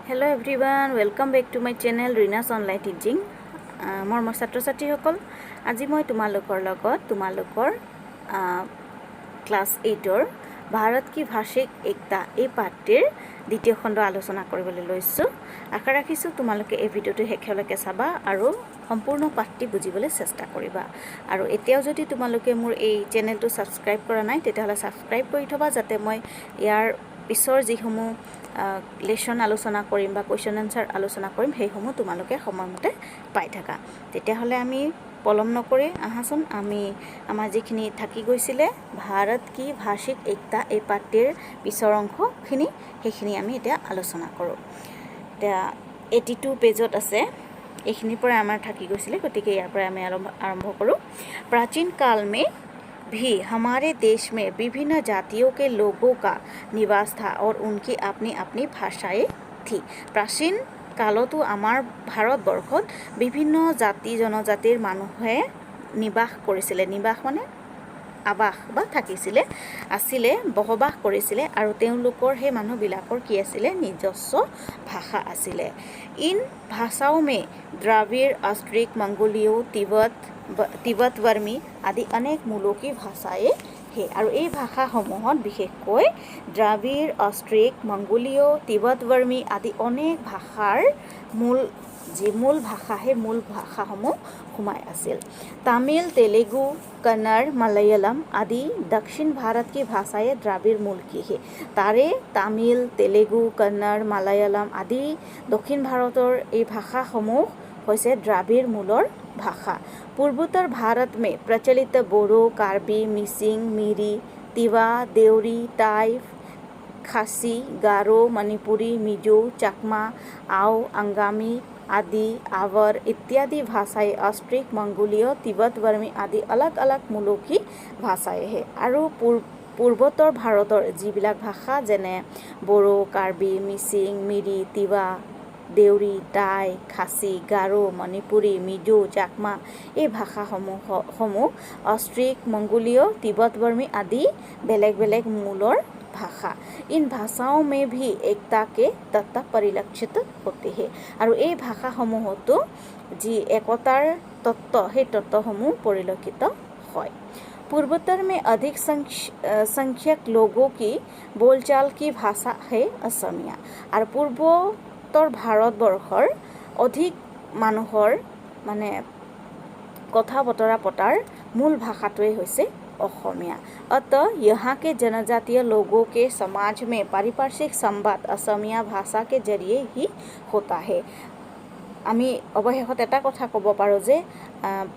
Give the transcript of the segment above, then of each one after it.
Hello everyone, welcome back to my channel Rina's Online Teaching. মোৰ ছাত্ৰ ছাত্ৰীসকল আজি মই তোমালোকৰ লগত ক্লাছ 8ৰ ভাৰত কি ভাষিক একতা এই পাঠটিৰ দ্বিতীয় খণ্ড আলোচনা কৰিবলৈ লৈছোঁ। আশা ৰাখিছোঁ তোমালোকে এই ভিডিঅ'টো শেষলৈকে চাবা আৰু সম্পূৰ্ণ পাঠটি বুজিবলৈ চেষ্টা কৰিবা। আৰু এতিয়াও যদি তোমালোকে মোৰ এই চেনেলটো সাবস্ক্ৰাইব কৰা নাই তেতিয়াহ'লে সাবস্ক্ৰাইব কৰি থবা যাতে মই ইয়াৰ পিছৰ যিসমূহ লেসন আলোচনা কৰিম বা কোৱেশ্চন আনসাৰ আলোচনা কৰিম সেইসমূহ তোমালোকে সময়মতে পাই থাকা। তেতিয়াহ'লে আমি পলম নকৰি আহাচোন আমি আমাৰ যিখিনি থাকি গৈছিলে ভাৰত কি ভাষিক একতা এই পাঠটিৰ পিছৰ অংশখিনি সেইখিনি আমি এতিয়া আলোচনা কৰোঁ। এতিয়া 82 পেজত আছে এইখিনিৰ পৰা আমাৰ থাকি গৈছিলে গতিকে ইয়াৰ পৰা আমি আৰম্ভ কৰোঁ। प्राचीन काल में भी हमारे देश में विभिन्न जातियों के लोगों का निवास था और उनकी अपनी अपनी भाषाएं थी। प्राचीन कालतो आमार भारतबर्षत विभिन्न जाति जनजातिर मानुहे निवास কৰিছিলে। নিবাস মানে আবাস বা থাকিছিলে আছিলে বসবাস কৰিছিলে আৰু তেওঁলোকৰ সেই মানুহবিলাকৰ কি আছিলে নিজস্ব ভাষা আছিলে। इन भाषाओं में द्राविड़ ऑस्ट्रिक मंगोलियो तिब्बत वर्मी आदि अनेक मूलों की भाषाएं है আৰু এই ভাষাসমূহত বিশেষকৈ দ্ৰাবিড় অষ্ট্ৰিক মংগোলীয় তিব্বত বৰ্মী আদি অনেক ভাষাৰ মূল ভাষা সেই মূল ভাষাসমূহ সোমাই আছিল। তামিল तेलुगु कन्नड़ मलयालम आदि दक्षिण भारत की भाषाएं द्राविड़ मूल की है। तारे तामिल तेलुगु कन्नड़ मलयालम आदि दक्षिण भारतर এই ভাষাসমূহ হৈছে দ্ৰাবিড় মূলৰ भाषा। पूर्वोत्तर भारत में प्रचलित बोडो कार्बी मिसिंग मिरी तिवा देवरी टाई खासी गारो मणिपुरी मिजो चकमा आओ अंगामी आदि आवर इत्यादि भाषाएं ऑस्ट्रिक मंगोलीय तिब्बत वर्मी आदि अलग अलग मूलों की भाषाएं है। আৰু पूर्वोत्तर भारतर যিবিলাক ভাষা যেনে बोडो कार्बी मिसिंग मिरी तिवा দেউৰী টাই খাচী গাৰো মণিপুৰী মিজো চাকমা এই ভাষাসমূহ অষ্ট্ৰিক মংগোলীয় তিব্বত বৰ্মী আদি বেলেগ বেলেগ মূলৰ भाषा। इन भाषाओं में भी एकता के तत्व परिलक्षित होते हैं আৰু এই ভাষাসমূহতো যি একতাৰ তত্ত্ব সেই তত্ত্বসমূহ পৰিলক্ষিত হয়। पूर्वोत्तर में अधिक संख्यक लोगों की बोलचाल की भाषा है असमिया আৰু पूर्वोत्तर भारतवर्षৰ অধিক মানুহৰ মানে কথা বতৰা পতাৰ মূল ভাষাটোৱে হৈছে অসমীয়া। अतः यहाँ के जनजातीय लोगों के समाज में पारिपार्श्विक संवाद असमिया भाषा के जरिए ही होता है। আমি অৱশেষত এটা কথা ক'ব পাৰোঁ যে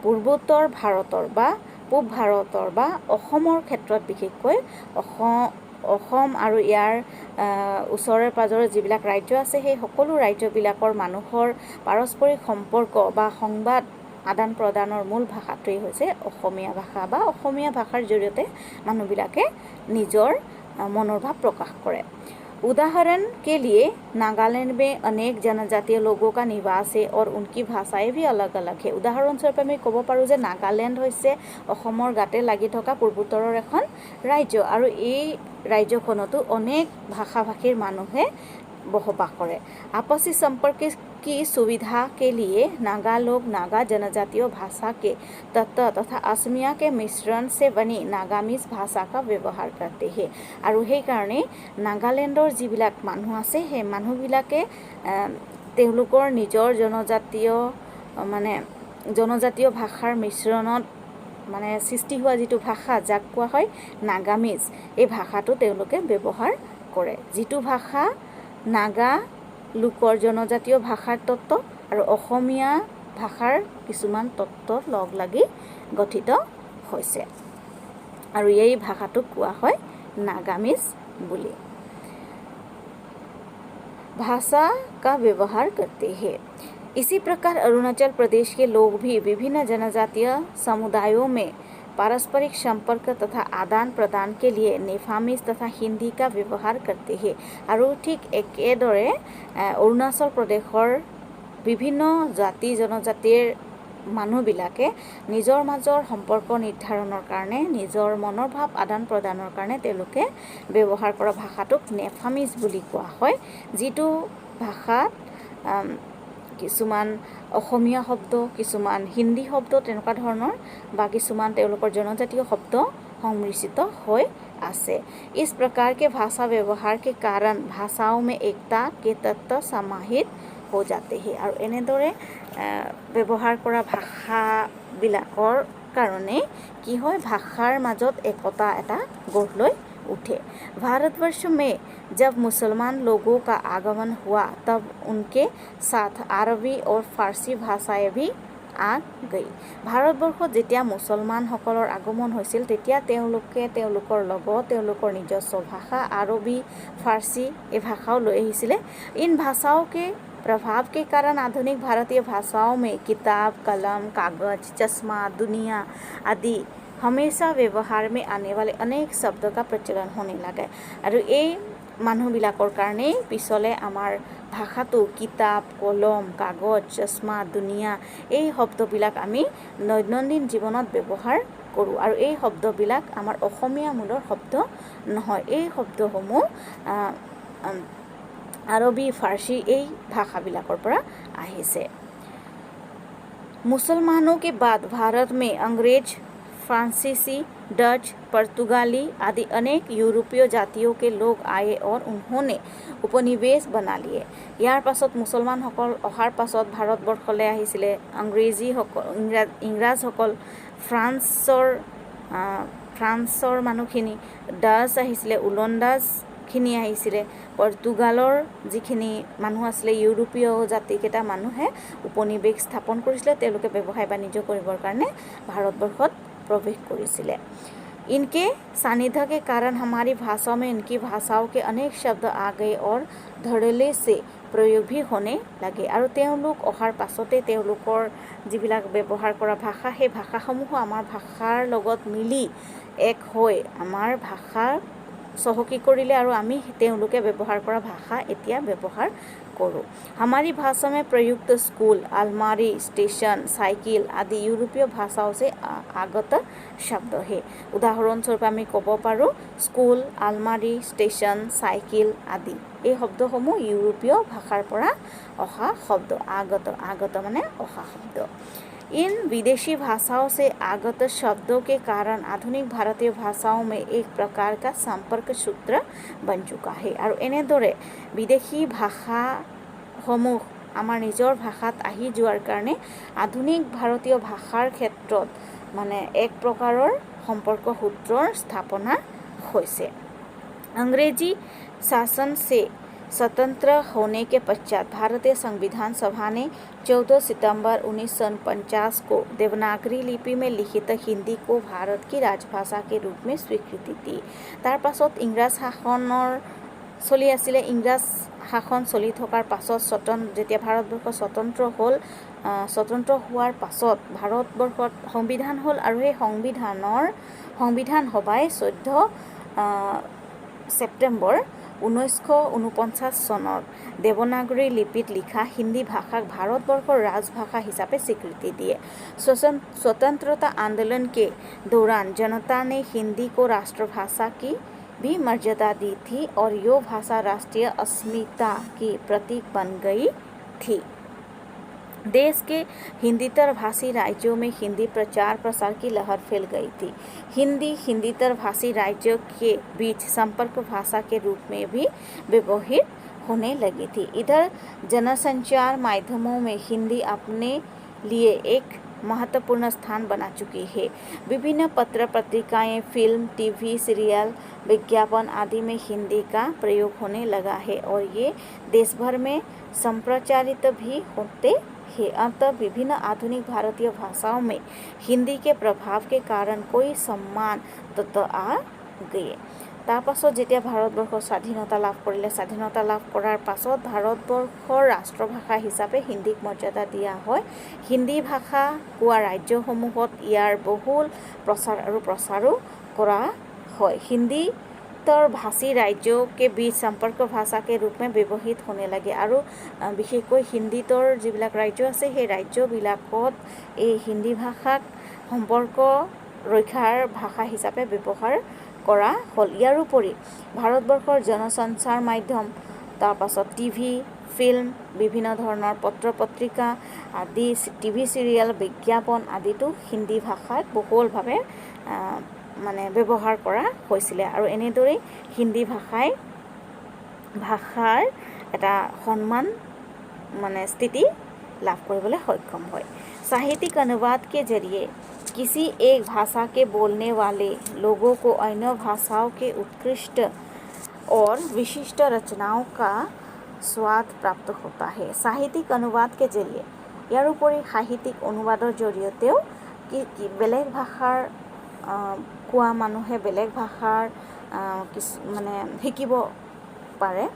পূৰ্বোত্তৰ ভাৰতৰ বা পূব ভাৰতৰ বা অসমৰ ক্ষেত্ৰত বিশেষকৈ অসম আৰু ইয়াৰ ওচৰে পাজৰে যিবিলাক ৰাজ্য আছে সেই সকলো ৰাজ্যবিলাকৰ মানুহৰ পাৰস্পৰিক সম্পৰ্ক বা সংবাদ আদান প্ৰদানৰ মূল ভাষাটোৱেই হৈছে অসমীয়া ভাষা বা অসমীয়া ভাষাৰ জৰিয়তে মানুহবিলাকে নিজৰ মনৰ ভাৱ প্ৰকাশ কৰে। उदाहरण के लिए नागालैंड में अनेक जनजातीय लोगों का निवास है और उनकी भाषाएं भी अलग अलग है। উদাহৰণস্বৰূপে আমি ক'ব পাৰোঁ যে নাগালেণ্ড হৈছে অসমৰ গাতে লাগি থকা পূৰ্বোত্তৰৰ এখন ৰাজ্য আৰু এই ৰাজ্যখনতো অনেক ভাষা ভাষীৰ মানুহে বসবাস কৰে। आपसी संपर्क की सुविधा के लिए नागा लोग नागा जनजातीय भाषा के तत्व तथा असमिया के मिश्रण से बनी नागामीज भाषा का व्यवहार करते हैं আৰু সেইকাৰণে নাগালেণ্ডৰ যিবিলাক মানুহ আছে সেই মানুহবিলাকে তেওঁলোকৰ নিজৰ জনজাতীয় ভাষাৰ মিশ্ৰণত মানে সৃষ্টি হোৱা যিটো ভাষা যাক কোৱা হয় নাগামিজ এই ভাষাটো তেওঁলোকে ব্যৱহাৰ কৰে। যিটো ভাষা নাগা লোকৰ জনজাতীয় ভাষাৰ তত্ত্ব আৰু অসমীয়া ভাষাৰ কিছুমান তত্ত্ব লগ লাগি গঠিত হৈছে আৰু এই ভাষাটোক কোৱা হয় নাগামিজ বুলি। भाषा का व्यवहार करते हैं। इसी प्रकार अरुणाचल प्रदेश के लोग भी विभिन्न जनजातीय समुदायों में पारस्परिक संपर्क तथा आदान प्रदान के लिए नेफामिज तथा हिंदी का व्यवहार करते हैं আৰু ঠিক একেদৰে অৰুণাচল প্ৰদেশৰ বিভিন্ন জাতি জনজাতিৰ মানুহবিলাকে নিজৰ মাজৰ সম্পৰ্ক নিৰ্ধাৰণৰ কাৰণে নিজৰ মনৰ ভাৱ আদান প্ৰদানৰ কাৰণে তেওঁলোকে ব্যৱহাৰ কৰা ভাষাটোক নেফামিজ বুলি কোৱা হয়। যিটো ভাষাত কিছুমান অসমীয়া শব্দ, কিছুমান হিন্দী শব্দ তেনেকুৱা ধৰণৰ বা কিছুমান তেওঁলোকৰ জনজাতীয় শব্দ সংমিশ্रिত হৈ আছে। इस प्रकार के भाषा व्यवहार के कारण भाषाओं में एकता के तत्व समाहित हो जाते हैं। আৰু এনেদৰে ব্যৱহাৰ কৰা ভাষাবিলাকৰ কাৰণে কি হয়, ভাষাৰ মাজত একতা এটা গঢ় লৈ उठे। भारतवर्ष में जब मुसलमान लोगों का आगमन हुआ तब उनके साथ अरबी और फारसी भाषाएं भी आ गई। ভাৰতবৰ্ষত যেতিয়া মুছলমানসকলৰ আগমন হৈছিল তেতিয়া তেওঁলোকে তেওঁলোকৰ লগত তেওঁলোকৰ নিজস্ব ভাষা আৰবী ফাৰ্চী এই ভাষাও লৈ আহিছিলে। इन भाषाओं के प्रभाव के कारण आधुनिक भारतीय भाषाओं में किताब, कलम, कागज, चश्मा, दुनिया आदि हमेशा व्यवहार में आने वाले अनेक शब्दों का प्रचलन होने लगा। আৰু এই মানুহবিলাকৰ কাৰণে পিছলে আমাৰ ভাষাটো কিতাপ, কলম, কাগজ, চশমা, দুনিয়া এই শব্দবিলাক আমি দৈনন্দিন জীৱনত ব্যৱহাৰ কৰোঁ। আৰু এই শব্দবিলাক আমাৰ অসমীয়া মূলৰ শব্দ নহয়। এই শব্দসমূহ আৰবী, ফাৰ্চী এই ভাষাবিলাকৰ পৰা আহিছে। मुसलमानों के बाद भारत में अंग्रेज, फ्रांसीसी, डच, पुर्तगाली आदि अनेक यूरोपीय जातियों के लोग आए और उन्होंने उपनिवेश बना लिए। ইয়াৰ পাছত মুছলমানসকল অহাৰ পাছত ভাৰতবৰ্ষলৈ আহিছিলে ইংৰাজসকল, ফ্ৰান্সৰ মানুহখিনি, ডাচ আহিছিলে, ওলন্দাজখিনি আহিছিলে, পৰ্তুগালৰ যিখিনি মানুহ আছিলে, ইউৰোপীয় জাতিকেইটা মানুহে উপনিৱেশ স্থাপন কৰিছিলে। তেওঁলোকে ব্যৱসায় বাণিজ্য কৰিবৰ কাৰণে ভাৰতবৰ্ষত प्रवेश কৰিছিলে। इनके सानिध्य के कारण हमारी भाषा में इनकी भाषाओं के अनेक शब्द आ गए और धड़ल्ले से प्रयोग भी होने लगे। আৰু তেওঁলোক অহাৰ পাছতে তেওঁলোকৰ যিবিলাক ব্যৱহাৰ কৰা ভাষা সেই ভাষাসমূহ আমাৰ ভাষাৰ লগত মিলি এক হৈ আমাৰ ভাষাৰ চহকী কৰিলে আৰু আমি তেওঁলোকে ব্যৱহাৰ কৰা ভাষা এতিয়া ব্যৱহাৰ करो। हमारी भाषा में प्रयुक्त स्कूल, अलमारी, स्टेशन, साइकिल आदि यूरोपीय भाषाओं से आगत शब्द है। उदाहरणस्वरूप আমি ক'ব পাৰোঁ স্কুল, আলমাৰী, ষ্টেচন, চাইকেল আদি এই শব্দসমূহ ইউৰোপীয় ভাষাৰ পৰা অহা শব্দ। আগত মানে অহা শব্দ। इन विदेशी भाषाओं से आगत शब्दों के कारण आधुनिक भारतीय भाषाओं में एक प्रकार का संपर्क सूत्र बन चुका है। আৰু এনেদৰে বিদেশী ভাষাসমূহ আমাৰ নিজৰ ভাষাত আহি যোৱাৰ কাৰণে আধুনিক ভাৰতীয় ভাষাৰ ক্ষেত্ৰত মানে এক প্ৰকাৰৰ সম্পৰ্ক সূত্ৰৰ স্থাপনা হৈছে। अंग्रेजी शासन से स्वतंत्र होने के पश्चात भारतीय संविधान सभा ने 14 सितंबर 1949 को देवनागरी लिपि में लिखित हिंदी को भारत की राजभाषा के रूप में स्वीकृति दी। তাৰ পাছত ইংৰাজ শাসনৰ চলি আছিলে। ইংৰাজ শাসন চলি থকাৰ পাছত যেতিয়া ভাৰতবৰ্ষ স্বতন্ত্ৰ হোৱাৰ পাছত ভাৰতবৰ্ষত সংবিধান হ'ল আৰু সেই সংবিধান সভাই 14 ছেপ্টেম্বৰ 1949 চনত দেৱনাগৰী লিপিত লিখা হিন্দী ভাষাক ভাৰতবৰ্ষৰ ৰাজভাষা হিচাপে স্वीकृति दिए। स्वतंत्रता आंदोलन के दौरान जनता ने हिंदी को राष्ट्रभाषा की भी मर्यादा दी थी और यो भाषा राष्ट्रीय अस्मिता की प्रतीक बन गई थी। देश के हिंदीतर भाषी राज्यों में हिंदी प्रचार प्रसार की लहर फैल गई थी। हिंदीतर भाषी राज्यों के बीच संपर्क भाषा के रूप में भी व्यवहित होने लगी थी। इधर जनसंचार माध्यमों में हिंदी अपने लिए एक महत्वपूर्ण स्थान बना चुकी है। विभिन्न पत्र पत्रिकाएं, फिल्म, टीवी सीरियल, विज्ञापन आदि में हिंदी का प्रयोग होने लगा है और ये देश भर में संप्रचारित भी होते हैं। अतः विभिन्न आधुनिक भारतीय भाषाओं में हिंदी के प्रभाव के कारण कोई सम्मान तत्व आ गए। তাৰ পাছত যেতিয়া ভাৰতবৰ্ষ স্বাধীনতা লাভ কৰিলে, স্বাধীনতা লাভ কৰাৰ পাছত ভাৰতবৰ্ষৰ ৰাষ্ট্ৰভাষা হিচাপে হিন্দীক মৰ্যাদা দিয়া হয়। হিন্দী ভাষা কোৱা ৰাজ্যসমূহত ইয়াৰ বহুল প্ৰচাৰো কৰা হয়। हिंदीतर भाषी राज्यों के बीच संपर्क भाषा के रूप में व्यवहित होने लगे। আৰু বিশেষকৈ হিন্দীতৰ যিবিলাক ৰাজ্য আছে সেই ৰাজ্যবিলাকত এই হিন্দী ভাষাক সম্পৰ্ক ৰক্ষাৰ ভাষা হিচাপে ব্যৱহাৰ কৰা হ'ল। ইয়াৰ উপৰি ভাৰতবৰ্ষৰ জনসঞ্চাৰ মাধ্যম, তাৰ পাছত টিভি, ফিল্ম, বিভিন্ন ধৰণৰ পত্ৰ পত্ৰিকা আদি, টিভি চিৰিয়েল, বিজ্ঞাপন আদিতো হিন্দী ভাষাত বহুলভাৱে মানে ব্যৱহাৰ কৰা হৈছিলে। আৰু এনেদৰেই হিন্দী ভাষাৰ এটা সন্মান মানে স্থিতি লাভ কৰিবলৈ সক্ষম হয়। साहित्यिक अनुवाद के जरिए किसी एक भाषा के बोलने वाले लोगों को अन्य भाषाओं के उत्कृष्ट और विशिष्ट रचनाओं का स्वाद प्राप्त होता है। साहित्यिक अनुवाद के जरिए ইয়াৰ উপৰি সাহিত্যিক অনুবাদৰ জৰিয়তেও বেলেগ ভাষাৰ কোৱা মানুহে বেলেগ ভাষাৰ মানে শিকিব পাৰে।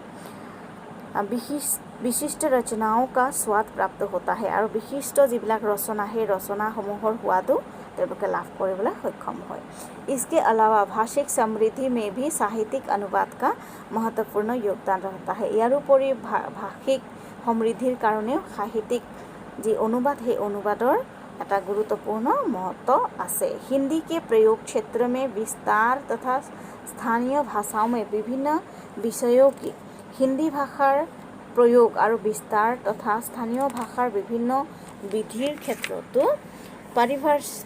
विशिष्ट रचनाओं का स्वाद प्राप्त होता है और विशिष्ट যিবিলাক ৰচনা সেই ৰচনাসমূহৰ সোৱাদো তেওঁলোকে লাভ কৰিবলৈ সক্ষম হয়। इसके अलावा भाषिक समृद्धि में भी साहित्यिक अनुवाद का महत्वपूर्ण योगदान रहता है। ইয়াৰ উপৰি ভাষিক সমৃদ্ধিৰ কাৰণেও সাহিত্যিক যি অনুবাদ সেই অনুবাদৰ এটা গুৰুত্বপূर्ण महत्व আছে। हिंदी के प्रयोग क्षेत्र में विस्तार तथा स्थानीय भाषाओं में विभिन्न विषयों की हिंदी भाषार प्रयोग और विस्तार तथा स्थानीय भाषार विभिन्न विधिर क्षेत्रतो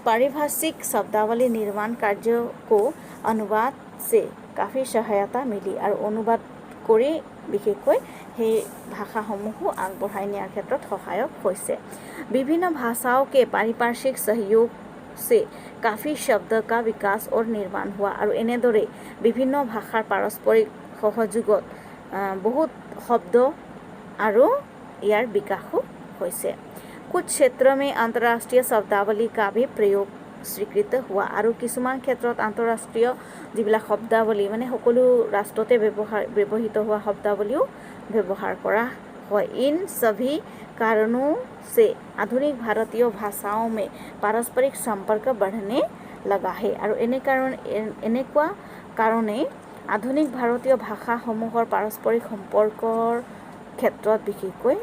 पारिभाषिक शब्दावली निर्माण कार्य को अनुवाद से काफ़ी सहायता मिली और अनुवाद কৰি বিশেষকৈ সেই ভাষাসমূহ আগবঢ়াই নিয়াৰ ক্ষেত্ৰত সহায়ক হৈছে। विभिन्न भाषाओं के पारिभाषिक सहयोग से काफ़ी शब्द का विकास और निर्माण हुआ और এনেদৰে বিভিন্ন ভাষাৰ পাৰস্পৰিক সহযোগত बहुत शब्द और यार विकासो होइसे। कुछ क्षेत्र में अंतर्राष्ट्रीय शब्दावली का भी प्रयोग स्वीकृत हुआ और किसुमान क्षेत्रत अंतर्राष्ट्रीय जिबिला शब्दावली माने सकलो राष्ट्रते व्यवहित हुआ शब्दावलिओ व्यवहार करा है। इन सभी कारणों से आधुनिक भारतीय भाषाओं में पारस्परिक संपर्क बढ़ने लगा है और এনেকুৱা কাৰণে आधुनिक भारतीय भाषाসমূহৰ পাৰস্পৰিক সম্পৰ্কৰ ক্ষেত্ৰত বিশেষকৈ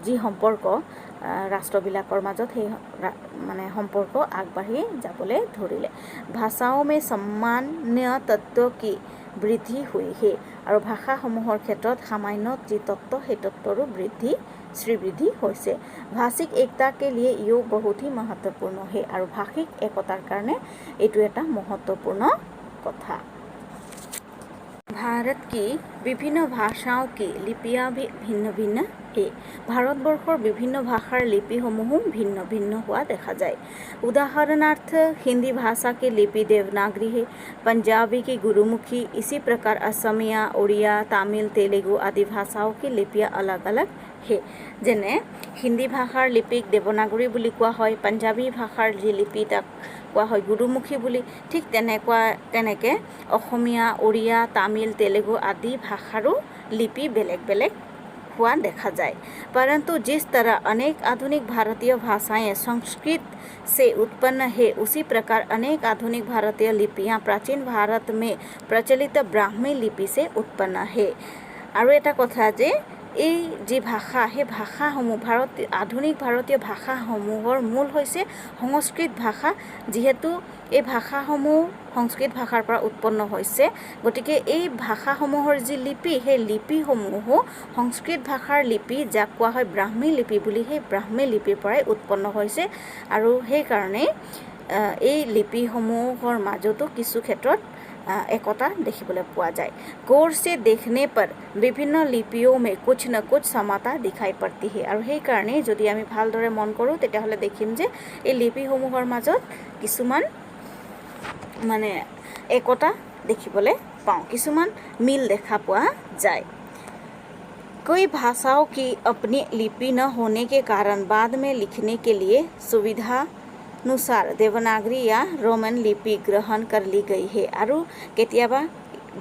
যি সম্পৰ্ক ৰাষ্ট্ৰবিলাকৰ মাজত সেই মানে সম্পৰ্ক আগবাঢ়ি যাবলৈ ধৰিলে। ভাষাओं में सामान्य तत्व की वृद्धि हुई है और ভাষাসমূহৰ ক্ষেত্ৰত সামান্য যি তত্ত্ব সেই তত্ত্বৰো শ্ৰীবৃদ্ধি হৈছে। भाषिक एकता के लिए यो बहुत ही महत्वपूर्ण है और भाषिक एकतार কাৰণে এইটো এটা महत्वपूर्ण कथा। भारत की विभिन्न भाषाओं की लिपियाँ भी भिन्न भिन्न है। भारतवर्षर विभिन्न भाषार लिपिসমূहो भिन्न भिन्न हुआ देखा जाए। उदाहरणार्थ हिंदी भाषा की लिपि देवनागरी है, पंजाबी की गुरुमुखी, इसी प्रकार असमिया, उड़िया, तमिल, तेलुगु आदि भाषाओं की लिपियाँ अलग अलग है। जेने हिंदी भाषार लिपिक देवनागरी বুলি কোৱা হয়, पंजाबी भाषार जी लिपि তাক কোৱা হয় গুৰুমুখী বুলি। ঠিক তেনেকে অসমীয়া, উড়িয়া, তামিল, তেলুগু आदि भाषारो लिपि बेलेग बेलेग हुआ देखा जाए। परंतु जिस तरह अनेक आधुनिक भारतीय भाषाएं संस्कृत से उत्पन्न है, उसी प्रकार अनेक आधुनिक भारतीय लिपियां प्राचीन भारत में प्रचलित ब्राह्मी लिपि से उत्पन्न है। और एटा कथा जे এই যি ভাষা সেই ভাষাসমূহ আধুনিক ভাৰতীয় ভাষাসমূহৰ মূল হৈছে সংস্কৃত ভাষা। যিহেতু এই ভাষাসমূহ সংস্কৃত ভাষাৰ পৰা উৎপন্ন হৈছে, গতিকে এই ভাষাসমূহৰ যি লিপি সেই লিপিসমূহ সংস্কৃত ভাষাৰ লিপি যাক কোৱা হয় ব্ৰাহ্মী লিপি বুলি, সেই ব্ৰাহ্মী লিপিৰ পৰাই উৎপন্ন হৈছে। আৰু সেইকাৰণে এই লিপিসমূহৰ মাজতো কিছু ক্ষেত্ৰত एकता देखिबले पोआ जाए। गौर से देखने पर विभिन्न लिपियों में कुछ न कुछ समानता दिखाई पड़ती है और সেই কাৰণে যদি আমি ভালদৰে মন কৰোঁ তেতিয়াহ'লে দেখিম যে এই লিপিসমূহৰ মাজত কিছুমান মানে একতা দেখিবলৈ পাওঁ, কিছুমান মিল দেখা পোৱা যায়। कई भाषाओं की अपनी लिपि न होने के कारण बाद में लिखने के लिए सुविधा अनुसार देवनागरी या रोमन लिपि ग्रहण कर ली गई है। और केतियाबा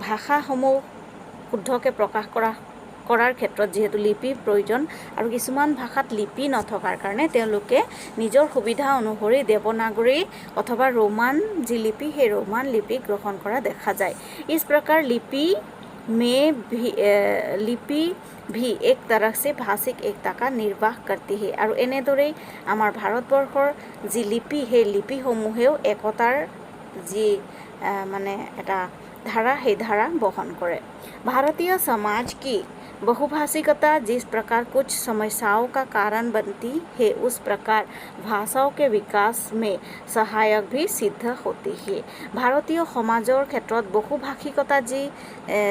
भाषाসমূह শুদ্ধকৈ প্ৰকাশ কৰাৰ ক্ষেত্ৰত যিহেতু লিপিৰ প্ৰয়োজন আৰু কিছুমান ভাষাত লিপি নথকাৰ কাৰণে তেওঁলোকে নিজৰ সুবিধা অনুসৰি দেৱনাগৰী অথবা ৰোমান যি লিপি সেই ৰোমান লিপি গ্ৰহণ কৰা দেখা যায়। इस प्रकार लिपि भी एक तरह से भाषिक एकता का निर्वाह करती है। और এনেদৰেই আমাৰ ভাৰতবৰ্ষৰ যি লিপি সেই লিপিসমূহেও একতাৰ যি মানে এটা धारा है धारा बहन करे। भारतीय समाज की बहुभाषिकता जिस प्रकार कुछ समस्याओं का कारण बनती है उस प्रकार भाषाओं के विकास में सहायक भी सिद्ध होती है। ভাৰতীয় সমাজৰ ক্ষেত্ৰত বহুভাষিকতা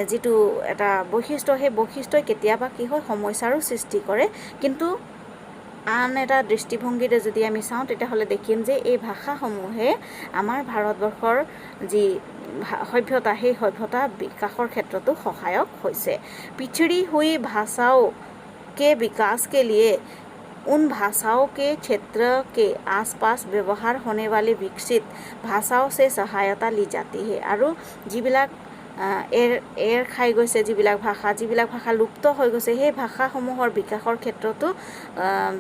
যিটো এটা বৈশিষ্ট্য সেই বৈশিষ্ট্যই কেতিয়াবা কি হয় সমস্যাৰো সৃষ্টি কৰে কিন্তু আন এটা দৃষ্টিভংগীৰে যদি আমি চাওঁ তেতিয়াহ'লে দেখিম যে এই ভাষাসমূহে আমাৰ ভাৰতবৰ্ষৰ যি সভ্যতা সেই সভ্যতা বিকাশৰ ক্ষেত্ৰতো সহায়ক হৈছে। पिछड़ी हुई भाषाओं के विकास के लिए उन भाषाओं के क्षेत्र के आसपास व्यवहार होने वाली विकसित भाषाओं से सहायता ली जाती है আৰু যিবিলাক এৰ খাই গৈছে যিবিলাক ভাষা লুপ্ত হৈ গৈছে সেই ভাষাসমূহৰ বিকাশৰ ক্ষেত্ৰতো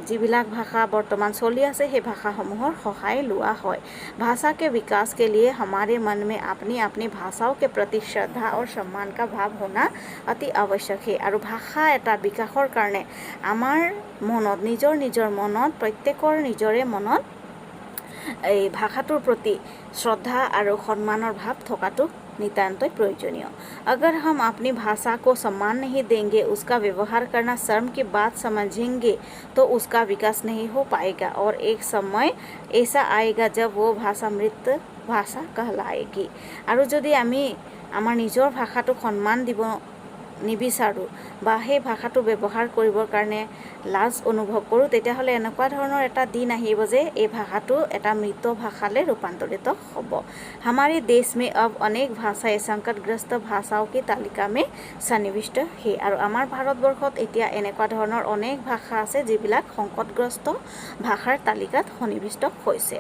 যিবিলাক ভাষা বৰ্তমান চলি আছে সেই ভাষাসমূহৰ সহায় লোৱা হয়। भाषा के विकास के लिए हमारे मन में अपनी अपनी भाषाओं के प्रति श्रद्धा और सम्मान का भाव होना अति आवश्यक है। আৰু ভাষা এটা বিকাশৰ কাৰণে আমাৰ মনত নিজৰ মনত প্ৰত্যেকৰ নিজৰে মনত এই ভাষাটোৰ প্ৰতি শ্ৰদ্ধা আৰু সন্মানৰ ভাৱ থকাটো नितांत प्रयोजनीय। अगर हम अपनी भाषा को सम्मान नहीं देंगे उसका व्यवहार करना शर्म की बात समझेंगे तो उसका विकास नहीं हो पाएगा और एक समय ऐसा आएगा जब वो भाषा मृत भाषा कहलाएगी। আৰু যদি আমি আমাৰ নিজৰ ভাষাটোক সন্মান দিব নিবিচাৰোঁ বা সেই ভাষাটো ব্যৱহাৰ কৰিবৰ কাৰণে লাজ অনুভৱ কৰোঁ তেতিয়াহ'লে এনেকুৱা ধৰণৰ এটা দিন আহিব যে এই ভাষাটো এটা মৃত ভাষালৈ ৰূপান্তৰিত হ'ব। हमारे देश में अब अनेक भाषाएं संकटग्रस्त भाषाओं की तालिका में सन्निविष्ट है। আৰু আমাৰ ভাৰতবৰ্ষত এতিয়া এনেকুৱা ধৰণৰ অনেক ভাষা আছে যিবিলাক সংকটগ্ৰস্ত ভাষাৰ তালিকাত সন্নিবিষ্ট হৈছে।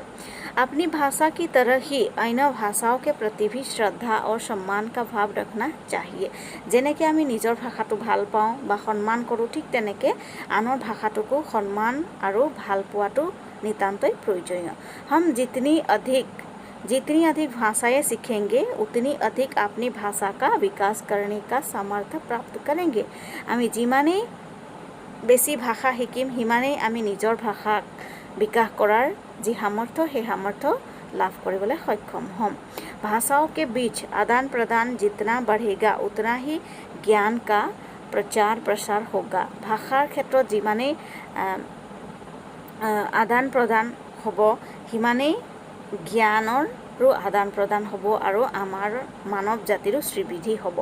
अपनी भाषा की तरह ही अन्य भाषाओं के प्रति भी श्रद्धा और सम्मान का भाव रखना चाहिए। যেনেকৈ আমি নিজৰ ভাষাটো ভাল পাওঁ বা সন্মান কৰোঁ ঠিক তেনেকৈ আনৰ ভাষাটোকো সন্মান আৰু ভাল পোৱাটো নিতান্তই প্ৰয়োজনীয়। हम जितनी अधिक भाषाएं सीखेंगे उतनी अधिक अपनी भाषा का विकास करने का सामर्थ्य प्राप्त करेंगे। আমি যিমানেই বেছি ভাষা শিকিম সিমানেই আমি নিজৰ ভাষাক विकास কৰাৰ যি সামৰ্থ্য সেই সামৰ্থ্য লাভ কৰিবলৈ সক্ষম হ'ম। भाषाओं के बीच आदान प्रदान जितना बढ़ेगा उतना ही ज्ञान का प्रचार प्रसार होगा। भाषाৰ ক্ষেত্ৰত যিমানেই আদান প্ৰদান হ'ব সিমানেই জ্ঞানৰো আদান प्रदान হ'ব আৰু আমাৰ মানৱ জাতিৰো শ্ৰীবৃদ্ধি হ'ব।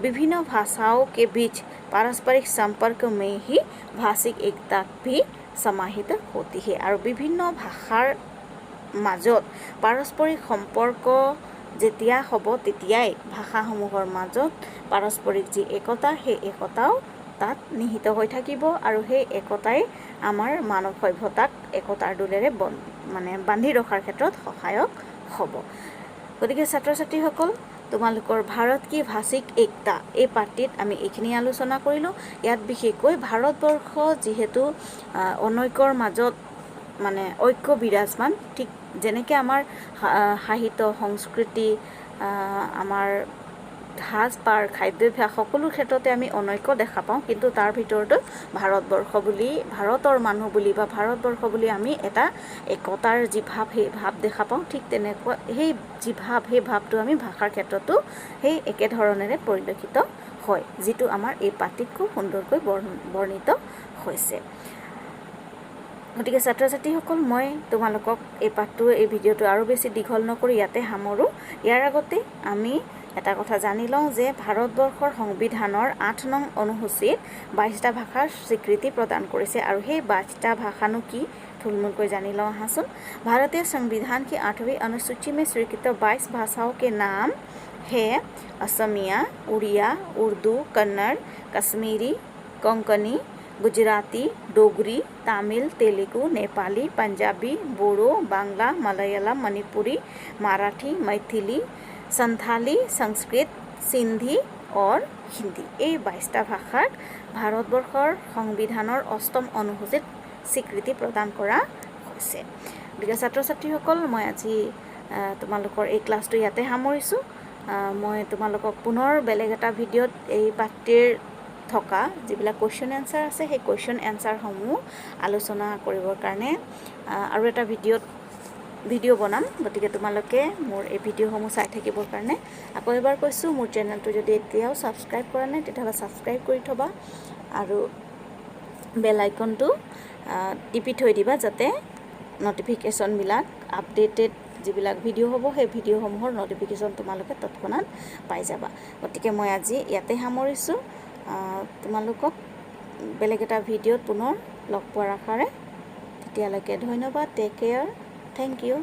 विभिन्न भाषाओं के बीच पारस्परिक संपर्क में ही भाषिक एकता भी समाहित होती है। আৰু বিভিন্ন ভাষাৰ মাজত পাৰস্পৰিক সম্পৰ্ক যেতিয়া হ'ব তেতিয়াই ভাষাসমূহৰ মাজত পাৰস্পৰিক যি একতা সেই একতাও তাত নিহিত হৈ থাকিব আৰু সেই একতাই আমাৰ মানৱ সভ্যতাক একতাৰ ডোলেৰে বান্ধি ৰখাৰ ক্ষেত্ৰত সহায়ক হ'ব। গতিকে ছাত্ৰ ছাত্ৰীসকল তোমালোকৰ ভাৰত কি ভাষিক একতা এই পাঠটিত আমি এইখিনি আলোচনা কৰিলোঁ। ইয়াত বিশেষকৈ ভাৰতবৰ্ষ যিহেতু অনৈক্যৰ মাজত ঐক্য বিৰাজমান ঠিক যেনেকৈ আমাৰ সাহিত্য সংস্কৃতি আমাৰ সাজপাৰ খাদ্যাভ্যাস সকলো ক্ষেত্ৰতে আমি অনৈক্য দেখা পাওঁ কিন্তু তাৰ ভিতৰতো ভাৰতবৰ্ষ বুলি ভাৰতৰ মানুহ বুলি বা ভাৰতবৰ্ষ বুলি আমি এটা একতাৰ যি ভাৱ সেই ভাৱ দেখা পাওঁ ঠিক তেনেকুৱা সেই যি ভাৱ সেই ভাৱটো আমি ভাষাৰ ক্ষেত্ৰতো সেই একেধৰণেৰে পৰিলক্ষিত হয় যিটো আমাৰ এই পাঠটিত খুব সুন্দৰকৈ বৰ্ণিত হৈছে। গতিকে ছাত্ৰ ছাত্ৰীসকল মই তোমালোকক এই পাঠটো এই ভিডিঅ'টো আৰু বেছি দীঘল নকৰি ইয়াতে সামৰোঁ। ইয়াৰ আগতে আমি এটা কথা জানি লওঁ যে ভাৰতবৰ্ষৰ সংবিধানৰ 8 নং অনুসূচীত 22টা ভাষাৰ স্বীকৃতি প্ৰদান কৰিছে আৰু সেই 22টা ভাষানো কি थुलमुल जानी लो हाँसुन। भारतीय संविधान की 8वीं अनुसूची में स्वीकृत 22 भाषाओं के नाम है असमिया, उड़िया, उर्दू, कन्नड़, कश्मीरी, कोंकणी, गुजराती, डोगरी, तमिल, तेलुगु, नेपाली, पंजाबी, बोडो, बांग्ला, मलयालम, मणिपुरी, मराठी, मैथिली, संथाली, संस्कृत, सिंधी और हिंदी। এই 22টা ভাষাক ভাৰতবৰ্ষৰ সংবিধানৰ 8ম অনুসূচীত স্বীকৃতি প্ৰদান কৰা হৈছে। গতিকে ছাত্ৰ ছাত্ৰীসকল মই আজি তোমালোকৰ এই ক্লাছটো ইয়াতে সামৰিছোঁ। মই তোমালোকক পুনৰ বেলেগ এটা ভিডিঅ'ত এই পাঠটিৰ থকা যিবিলাক কুৱেশ্যন এনচাৰ আছে সেই কুৱেশ্যন এনচাৰসমূহ আলোচনা কৰিবৰ কাৰণে আৰু এটা ভিডিঅ' বনাম। গতিকে তোমালোকে মোৰ এই ভিডিঅ'সমূহ চাই থাকিবৰ কাৰণে আকৌ এবাৰ কৈছোঁ মোৰ চেনেলটো যদি এতিয়াও ছাবস্ক্ৰাইব কৰা নাই তেতিয়াহ'লে ছাবস্ক্ৰাইব কৰি থবা আৰু বেল আইকনটো টিপি থৈ দিবা যাতে নটিফিকেশ্যনবিলাক আপডেটেড যিবিলাক ভিডিঅ' হ'ব সেই ভিডিঅ'সমূহৰ নটিফিকেশ্যন তোমালোকে তৎক্ষণাত পাই যাবা। গতিকে মই আজি ইয়াতে সামৰিছোঁ। তোমালোকক বেলেগ এটা ভিডিঅ'ত পুনৰ লগ পোৱাৰ আশাৰে। তেতিয়ালৈকে ধন্যবাদ। Take care. Thank U.